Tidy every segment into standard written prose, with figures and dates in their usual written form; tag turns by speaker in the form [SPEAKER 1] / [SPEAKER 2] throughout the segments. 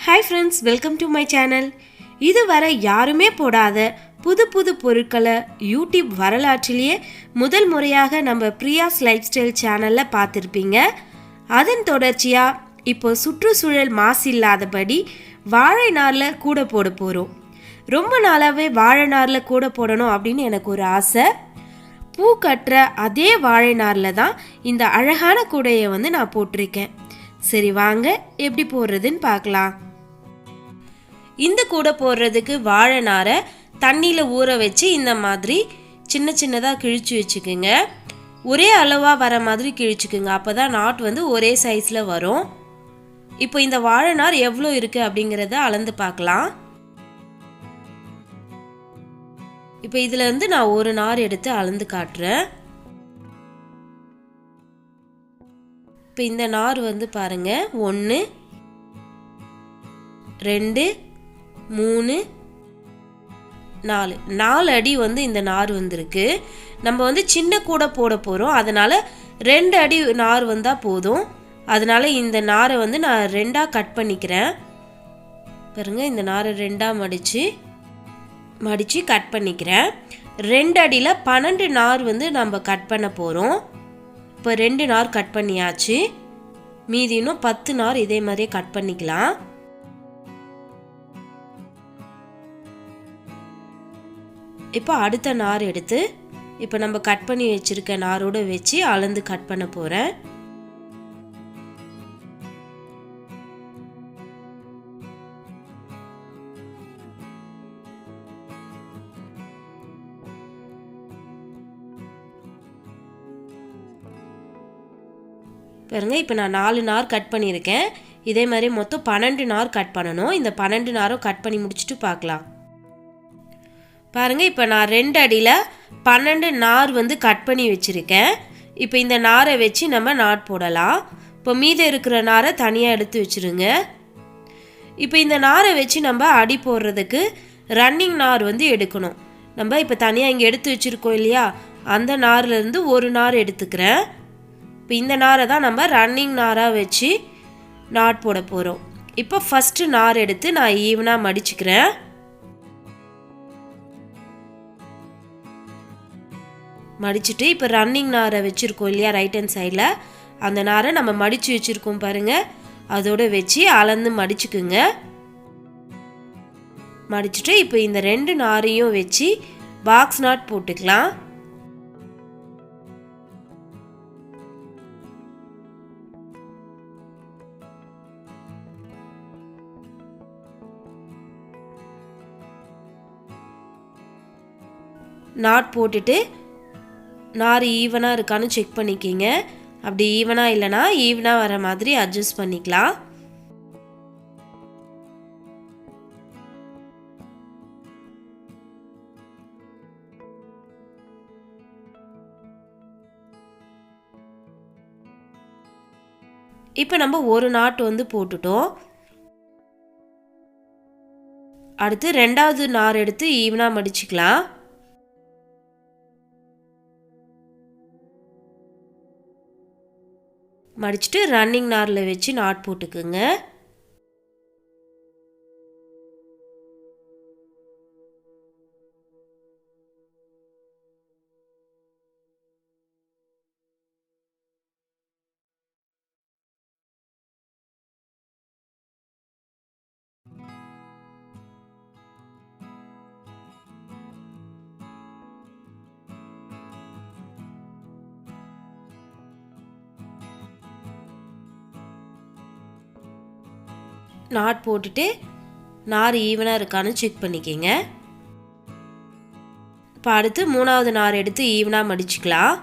[SPEAKER 1] Hi friends, welcome to my channel. இதுவரை யாருமே போடாத புது புது பொருட்களை யூடியூப் வரலாற்றிலேயே முதல் முறையாக நம்ம பிரியாஸ் லைஃப் ஸ்டைல் சேனலில் பார்த்துருப்பீங்க. அதன் தொடர்ச்சியாக இப்போ சுற்றுச்சூழல் மாசு இல்லாதபடி வாழை நாரில் கூட போட போகிறோம். ரொம்ப நாளாகவே வாழை நாரில் கூட போடணும் அப்படின்னு எனக்கு ஒரு ஆசை. பூ கட்டுற அதே வாழை நாரில் தான் இந்த அழகான கூடையை நான் போட்டிருக்கேன். சரி வாங்க எப்படி போடுறதுன்னு பார்க்கலாம். இந்த கூடை போடுறதுக்கு வாழை நாரை தண்ணியில் ஊற வச்சு இந்த மாதிரி சின்ன சின்னதாக கிழிச்சு வச்சுக்குங்க. ஒரே அளவாக வர மாதிரி கிழிச்சுக்குங்க. அப்போ தான் நாட் ஒரே சைஸில் வரும். இப்போ இந்த வாழை நார் எவ்வளோ இருக்குது அப்படிங்கிறத அளந்து பார்க்கலாம். இப்போ இதில் நான் ஒரு நார் எடுத்து அளந்து காட்டுறேன். இப்போ இந்த நார் பாருங்க 1 2 3 4 4 அடி இந்த நார் வந்திருக்கு. நம்ம சின்ன கூட போட போகிறோம், அதனால் 2 அடி நார் வந்தால் போதும். அதனால் இந்த நாரை நான் 2ஆக கட் பண்ணிக்கிறேன். பாருங்க, இந்த நாரை 2ஆக மடித்து கட் பண்ணிக்கிறேன். 2 அடியில் 12 நார் நம்ம கட் பண்ண போகிறோம். இப்போ 2 நார் கட் பண்ணியாச்சு. மீதி இன்னும் 10 நார் இதே மாதிரியே கட் பண்ணிக்கலாம். இப்போ அடுத்த நார் எடுத்து இப்போ நம்ம கட் பண்ணி வச்சிருக்க நாரோட வச்சு அளந்து கட் பண்ண போகிறேன். பாருங்க, இப்போ நான் 4 நார் கட் பண்ணியிருக்கேன். இதே மாதிரி மொத்தம் 12 நார் கட் பண்ணணும். இந்த 12 நாரும் கட் பண்ணி முடிச்சுட்டு பார்க்கலாம். பாருங்க, இப்போ நான் 2 அடியில் 12 நார் கட் பண்ணி வச்சுருக்கேன். இப்போ இந்த நாரை வச்சு நம்ம நாட் போடலாம். இப்போ மீதி இருக்கிற நாரை தனியாக எடுத்து வச்சுருங்க. இப்போ இந்த நாரை வச்சு நம்ம அடி போடுறதுக்கு ரன்னிங் நார் எடுக்கணும். நம்ம இப்போ தனியாக இங்கே எடுத்து வச்சுருக்கோம் இல்லையா, அந்த நார்லேருந்து ஒரு நார் எடுத்துக்கிறேன். இப்போ இந்த நாரை தான் நம்ம ரன்னிங் நாராக வச்சு நாட் போட போகிறோம். இப்போ ஃபஸ்ட்டு நார் எடுத்து நான் ஈவனாக மடிச்சுக்கிறேன். மடிச்சுட்டு இப்போ ரன்னிங் நாரை வச்சுருக்கோம் இல்லையா ரைட் ஹேண்ட் சைடில், அந்த நாரை நம்ம மடித்து வச்சுருக்கோம் பாருங்கள், அதோடு வச்சு அளந்து மடிச்சுக்குங்க. மடிச்சுட்டு இப்போ இந்த 2 நாரையும் வச்சு பாக்ஸ் நாட் போட்டுக்கலாம். நாட் போட்டுட்டு நார் ஈவனாக இருக்கான்னு செக் பண்ணிக்கிங்க. அப்படி ஈவனாக இல்லைனா ஈவனாக வர மாதிரி அட்ஜஸ்ட் பண்ணிக்கலாம். இப்போ நம்ம ஒரு நாட் போட்டுட்டோம். அடுத்து 2வது நார் எடுத்து ஈவனாக மடிச்சுக்கலாம். மடிச்சுட்டு ரன்னிங் நாரில் வச்சு நாட் போட்டுக்குங்க. நாட் போட்டுட்டு நார் ஈவனாக இருக்கான்னு செக் பண்ணிக்கிங்க. இப்போ அடுத்து 3வது நார் எடுத்து ஈவனாக மடிச்சுக்கலாம்.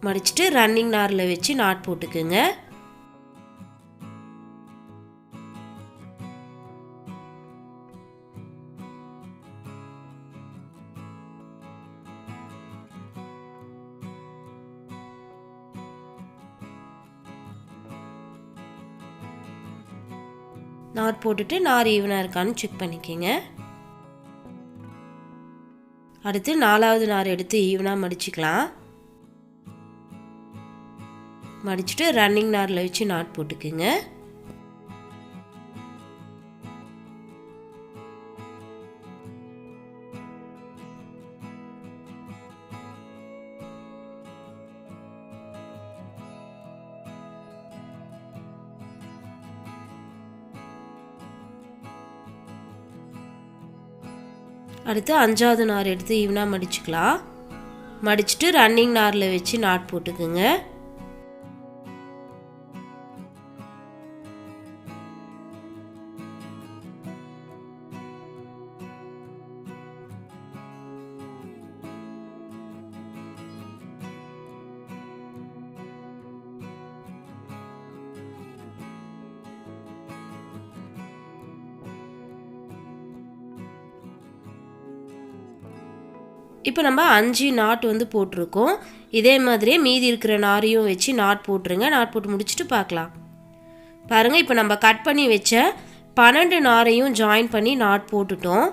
[SPEAKER 1] மடிச்சுட்டு ரன்னிங் நாரில் வச்சு நாட் போட்டுக்குங்க. நாட் போட்டுட்டு நார் ஈவனாக இருக்கான்னு செக் பண்ணிக்கிங்க. அடுத்து 4வது நார் எடுத்து ஈவனாக மடிச்சுக்கலாம். மடிச்சுட்டு ரன்னிங் நாரில் வச்சு நாட் போட்டுக்குங்க. அடுத்து 5வது நார் எடுத்து ஈவனாக மடிச்சுக்கலாம். மடிச்சுட்டு ரன்னிங் நாரில் வச்சு நாட் போட்டுக்குங்க. இப்போ நம்ம 5 நாட் வந்து போட்டிருக்கோம். இதே மாதிரியே மீதி இருக்கிற நாரையும் வச்சு நாட் போட்டுருங்க. நாட் போட்டு முடிச்சுட்டு பார்க்கலாம். பாருங்கள், இப்போ நம்ம கட் பண்ணி வச்ச 12 நாரையும் ஜாயின் பண்ணி நாட் போட்டுட்டோம்.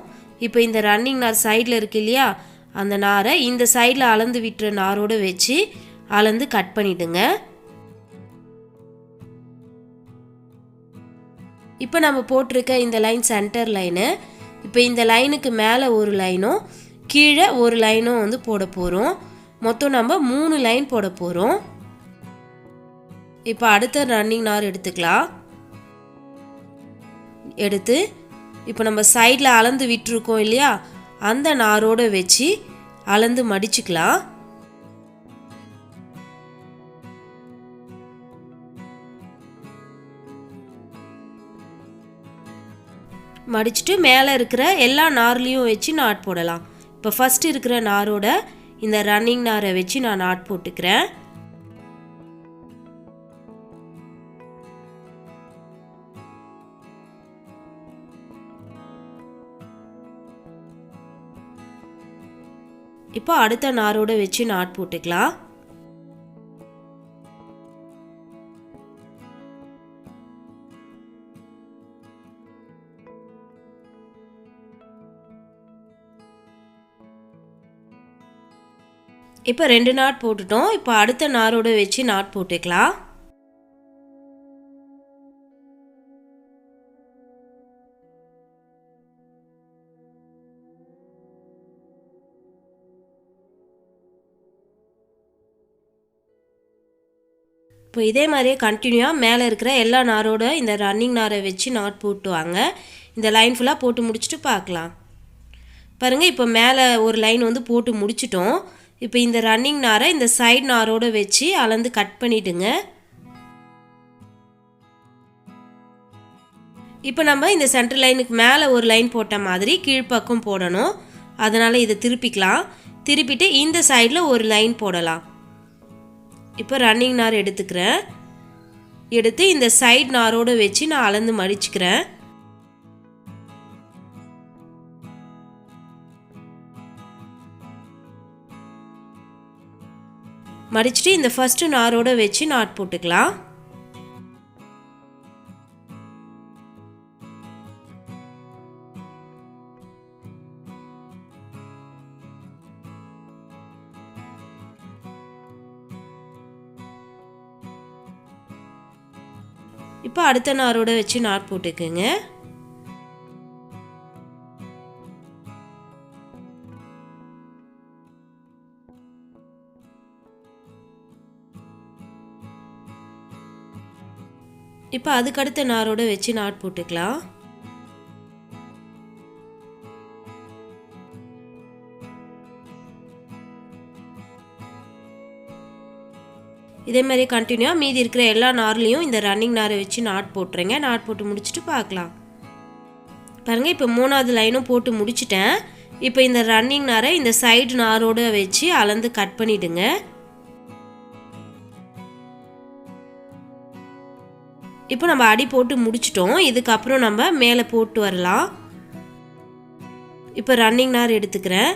[SPEAKER 1] இப்போ இந்த ரன்னிங் நார் சைடில் இருக்கு இல்லையா, அந்த நாரை இந்த சைடில் அளந்து விட்டுற நாரோடு வச்சு அளந்து கட் பண்ணிவிடுங்க. இப்போ நம்ம போட்டிருக்க இந்த லைன் சென்டர் லைனு. இப்போ இந்த லைனுக்கு மேலே ஒரு லைனும் கீழே ஒரு லைனும் வந்து போட போகிறோம். மொத்தம் நம்ம 3 லைன் போட போகிறோம். இப்போ அடுத்த ரன்னிங் நார் எடுத்துக்கலாம். எடுத்து இப்போ நம்ம சைடில் அளந்து விட்டுருக்கோம் இல்லையா, அந்த நாரோடு வச்சு அளந்து மடிச்சுக்கலாம். மடிச்சுட்டு மேலே இருக்கிற எல்லா நார்லேயும் வச்சு நாட் போடலாம். இப்போ ஃபஸ்ட்டு இருக்கிற நாரோட இந்த ரன்னிங் நாரை வச்சு நான் நாட் போட்டுக்கிறேன். இப்போ அடுத்த நாரோட வச்சு நாட் போட்டுக்கலாம். இப்போ 2 நாட் போட்டுட்டோம். இப்போ அடுத்த நாரோட வச்சு நாட் போட்டுக்கலாம். இப்போ இதே மாதிரியே கண்டினியூவாக மேலே இருக்கிற எல்லா நாரோட இந்த ரன்னிங் நாரை வச்சு நாட் போட்டு வாங்க. இந்த லைன் ஃபுல்லாக போட்டு முடிச்சுட்டு பார்க்கலாம். பாருங்கள், இப்போ மேலே ஒரு லைன் வந்து போட்டு முடிச்சிட்டோம். இப்போ இந்த ரன்னிங் நாரை இந்த சைடு நாரோடு வச்சு அளந்து கட் பண்ணிவிடுங்க. இப்போ நம்ம இந்த சென்டர் லைனுக்கு மேலே ஒரு லைன் போட்ட மாதிரி கீழ்ப்பக்கம் போடணும். அதனால் இதை திருப்பிக்கலாம். திருப்பிட்டு இந்த சைடில் ஒரு லைன் போடலாம். இப்போ ரன்னிங் நார் எடுத்துக்கிறேன். எடுத்து இந்த சைடு நாரோடு வச்சு நான் அளந்து மடிச்சுக்கிறேன். மடிச்சுட்டு இந்த ஃபஸ்ட்டு நாரோட வச்சு நாட் போட்டுக்கலாம். இப்போ அடுத்த நாரோட வச்சு நாட் போட்டுக்குங்க. இப்போ அதுக்கடுத்த நாரோட வச்சு நாட் போட்டுக்கலாம். இதே மாதிரி கண்டினியூவாக மீதி இருக்கிற எல்லா நார்லேயும் இந்த ரன்னிங் நாரை வச்சு நாட் போட்டுருங்க. நாட் போட்டு முடிச்சுட்டு பார்க்கலாம். பாருங்கள், இப்போ 3வது லைனும் போட்டு முடிச்சிட்டேன். இப்போ இந்த ரன்னிங் நாரை இந்த சைடு நாரோடு வச்சு அளந்து கட் பண்ணிவிடுங்க. இப்போ நம்ம அடி போட்டு முடிச்சிட்டோம். இதுக்கப்புறம் நம்ம மேலே போட்டு வரலாம். இப்போ ரன்னிங் நார் எடுத்துக்கிறேன்.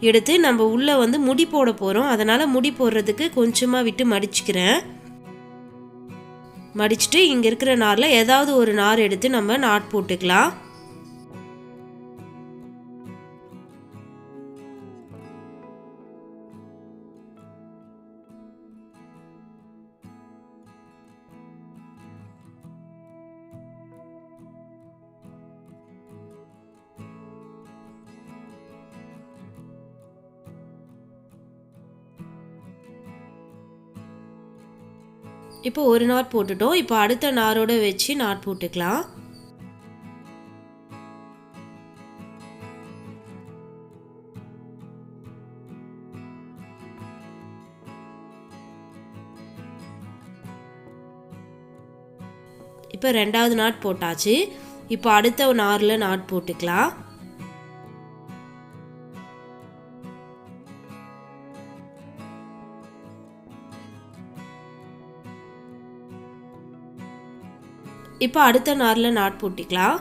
[SPEAKER 1] எடுத்து நம்ம உள்ளே வந்து முடி போட போகிறோம். அதனால் முடி போடுறதுக்கு கொஞ்சமாக விட்டு மடிச்சுக்கிறேன். மடிச்சுட்டு இங்கே இருக்கிற நாரில் ஏதாவது ஒரு நார் எடுத்து நம்ம நாட் போட்டுக்கலாம். இப்போ ஒரு நாட் போட்டுட்டோம். இப்போ அடுத்த நாரோட வச்சு நாட் போட்டுக்கலாம். இப்போ ரெண்டாவது நாட் போட்டாச்சு. இப்போ அடுத்த நாரில் நாட் போட்டுக்கலாம். இப்போ அடுத்த நாரில் நாட் போட்டுக்கலாம்.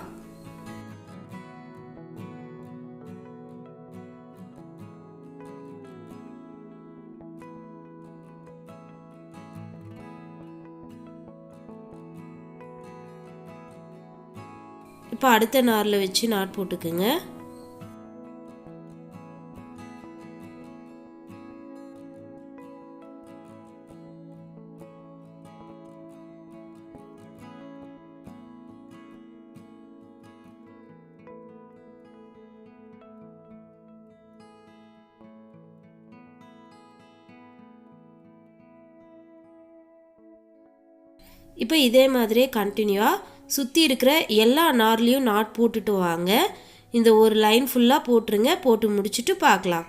[SPEAKER 1] இப்போ அடுத்த நாரில் வச்சு நாட் போட்டுக்குங்க. இப்போ இதே மாதிரியே கண்டினியூவாக சுற்றி இருக்கிற எல்லா நார்லேயும் நாட் போட்டுட்டு வாங்க. இந்த ஒரு லைன் ஃபுல்லாக போட்டுருங்க. போட்டு முடிச்சுட்டு பார்க்கலாம்.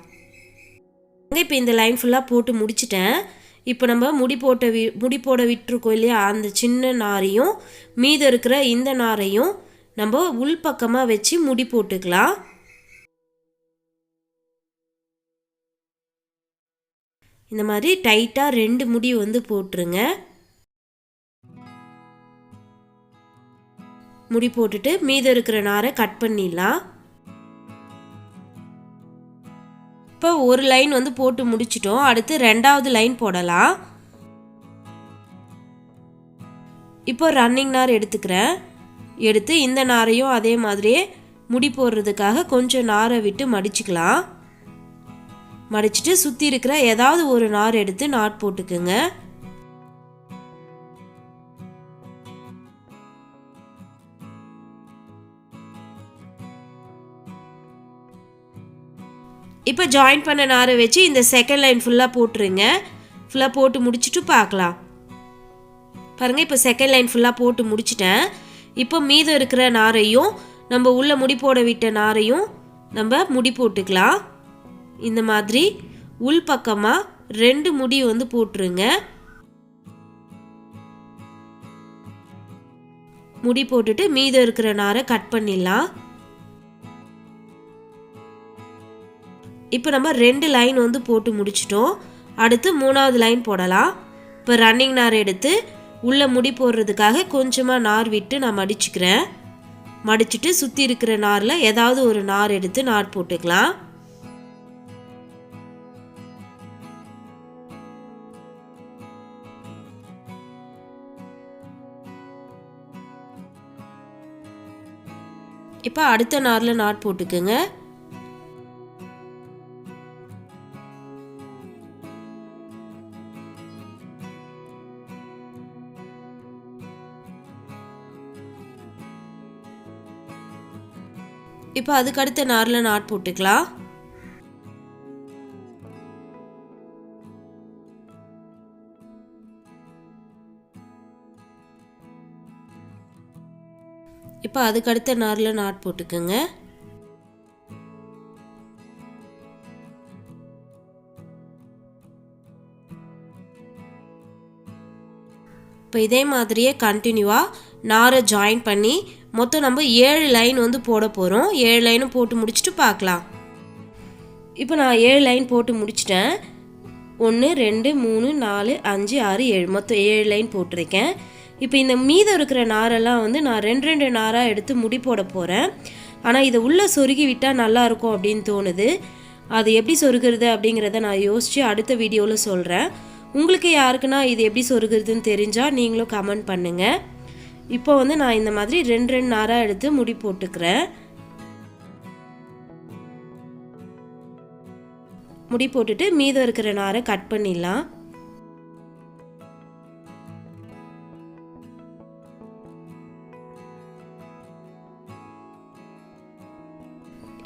[SPEAKER 1] இப்போ இந்த லைன் ஃபுல்லாக போட்டு முடிச்சிட்டேன். இப்போ நம்ம முடி போட விட்டுருக்கோம் இல்லையா, அந்த சின்ன நாரையும் மீதம் இருக்கிற இந்த நாரையும் நம்ம உள்பக்கமாக வச்சு முடி போட்டுக்கலாம். இந்த மாதிரி டைட்டாக 2 முடி வந்து போட்டுருங்க. முடி போட்டுட்டு மீதம் இருக்கிற நாரை கட் பண்ணிடலாம். இப்போ ஒரு லைன் வந்து போட்டு முடிச்சிட்டோம். அடுத்து ரெண்டாவது லைன் போடலாம். இப்போ ரன்னிங் நார் எடுத்துக்கிறேன். எடுத்து இந்த நாரையும் அதே மாதிரியே முடி போடுறதுக்காக கொஞ்சம் நாரை விட்டு மடிச்சுக்கலாம். மடிச்சுட்டு சுற்றி இருக்கிற ஏதாவது ஒரு நார் எடுத்து நாட் போட்டுக்குங்க. இப்போ ஜாயின் பண்ண நாரை வச்சு இந்த செகண்ட் லைன் ஃபுல்லாக போட்டுருங்க. ஃபுல்லாக போட்டு முடிச்சுட்டு பார்க்கலாம். பாருங்கள், இப்போ செகண்ட் லைன் ஃபுல்லாக போட்டு முடிச்சிட்டேன். இப்போ மீதம் இருக்கிற நாரையும் நம்ம உள்ள முடி போட விட்ட நாரையும் நம்ம முடி போட்டுக்கலாம். இந்த மாதிரி உள் பக்கமாக 2 முடி வந்து போட்டுருங்க. முடி போட்டுட்டு மீதம் இருக்கிற நாரை கட் பண்ணிடலாம். இப்போ நம்ம 2 லைன் வந்து போட்டு முடிச்சிட்டோம். அடுத்து 3வது லைன் போடலாம். இப்போ ரன்னிங் நார் எடுத்து உள்ளே முடி போடுறதுக்காக கொஞ்சமாக நார் விட்டு நான் மடிச்சுக்கிறேன். மடிச்சுட்டு சுற்றி இருக்கிற நாரில் ஏதாவது ஒரு நார் எடுத்து நார் போட்டுக்கலாம். இப்போ அடுத்த நாரில் நாட் போட்டுக்குங்க. இப்போ அதுக்கு அடுத்த நாரில் நாட் போட்டுக்கலாம். இப்போ அதுக்கு அடுத்த நாரில் நாட் போட்டுக்குங்க. இப்போ இதே மாதிரியே கண்டினியூவாக நாரை ஜாயின் பண்ணி மொத்தம் நம்ம 7 லைன் வந்து போட போகிறோம். 7 லைனும் போட்டு முடிச்சுட்டு பார்க்கலாம். இப்போ நான் 7 லைன் போட்டு முடிச்சிட்டேன். 1 2 3 4 5 6 7 மொத்தம் 7 லைன் போட்டிருக்கேன். இப்போ இந்த மீதம் இருக்கிற நாரெல்லாம் வந்து நான் 2 நாராக எடுத்து முடி போட போகிறேன். ஆனால் இதை உள்ளே சொருகி விட்டால் நல்லாயிருக்கும் அப்படின்னு தோணுது. அது எப்படி சொருகிறது அப்படிங்கிறத நான் யோசித்து அடுத்த வீடியோவில் சொல்கிறேன். உங்களுக்கு யாருக்குன்னா இது எப்படி சொருகிறதுன்னு தெரிஞ்சால் நீங்களும் கமெண்ட் பண்ணுங்கள். இப்போ வந்து நான் இந்த மாதிரி 2 நாராக எடுத்து முடி போட்டுக்கிறேன். முடி போட்டுட்டு மீதம் இருக்கிற நாரை கட் பண்ணிடலாம்.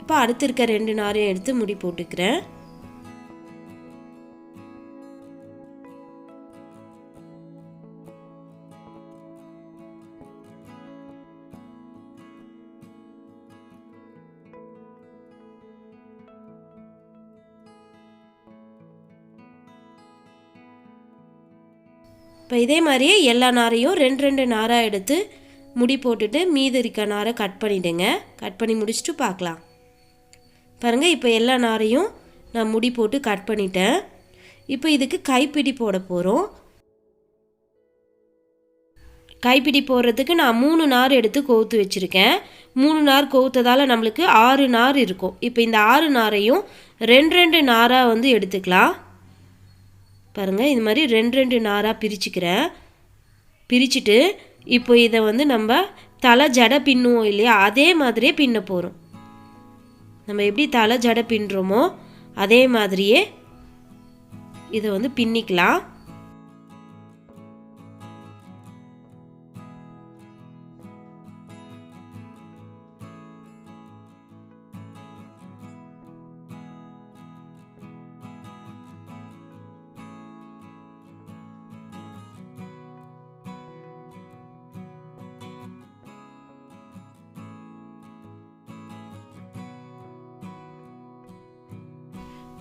[SPEAKER 1] இப்போ அடுத்து இருக்க 2 நாரையும் எடுத்து முடி போட்டுக்கிறேன். இப்போ இதே மாதிரியே எல்லா நாரையும் ரெண்டு ரெண்டு நாராக எடுத்து முடி போட்டுட்டு மீதி இருக்க நாரை கட் பண்ணிவிடுங்க. கட் பண்ணி முடிச்சுட்டு பார்க்கலாம். பாருங்கள், இப்போ எல்லா நாரையும் நான் முடி போட்டு கட் பண்ணிட்டேன். இப்போ இதுக்கு கைப்பிடி போட போகிறோம். கைப்பிடி போடுறதுக்கு நான் 3 நார் எடுத்து கோர்த்து வச்சுருக்கேன். 3 நார் கோர்த்ததால் நம்மளுக்கு 6 நார் இருக்கும். இப்போ இந்த 6 நாரையும் ரெண்டு ரெண்டு நாராக வந்து எடுத்துக்கலாம். பாருங்கள், இது மாதிரி ரெண்டு ரெண்டு நாராக பிரிச்சுக்கிறேன். பிரிச்சுட்டு இப்போ இதை வந்து நம்ம தலை ஜடை பின்னுவோம் இல்லையா, அதே மாதிரியே பின்ன போகிறோம். நம்ம எப்படி தலை ஜடை பின்னுறோமோ அதே மாதிரியே இதை வந்து பின்னிக்கலாம்.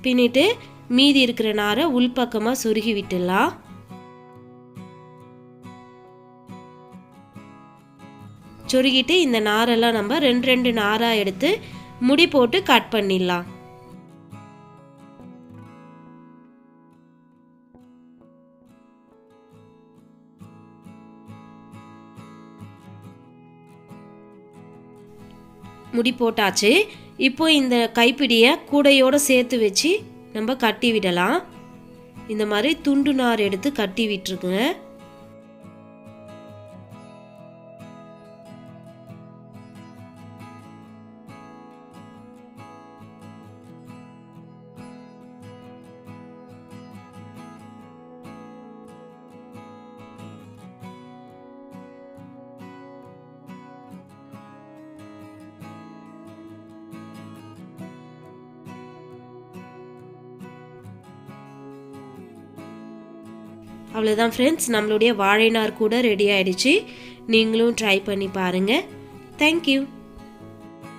[SPEAKER 1] பின்னிட்டு மீதி இருக்கிற நாரை உள்பக்கமாக சொருகி விட்டுடலாம். சொருகிட்டு இந்த நாரெல்லாம் நம்ம ரெண்டு ரெண்டு நாராக எடுத்து முடி போட்டு கட் பண்ணிடலாம். முடி போட்டாச்சு. இப்போ இந்த கைப்பிடியை கூடையோடு சேர்த்து வச்சு நம்ம கட்டி விடலாம். இந்த மாதிரி துண்டு நார் எடுத்து கட்டி விட்டுருக்குங்க. அவ்வளோதான் ஃப்ரெண்ட்ஸ், நம்மளுடைய வாழை நார் கூட ரெடி ஆயிடுச்சு. நீங்களும் ட்ரை பண்ணி பாருங்கள். தேங்க்யூ.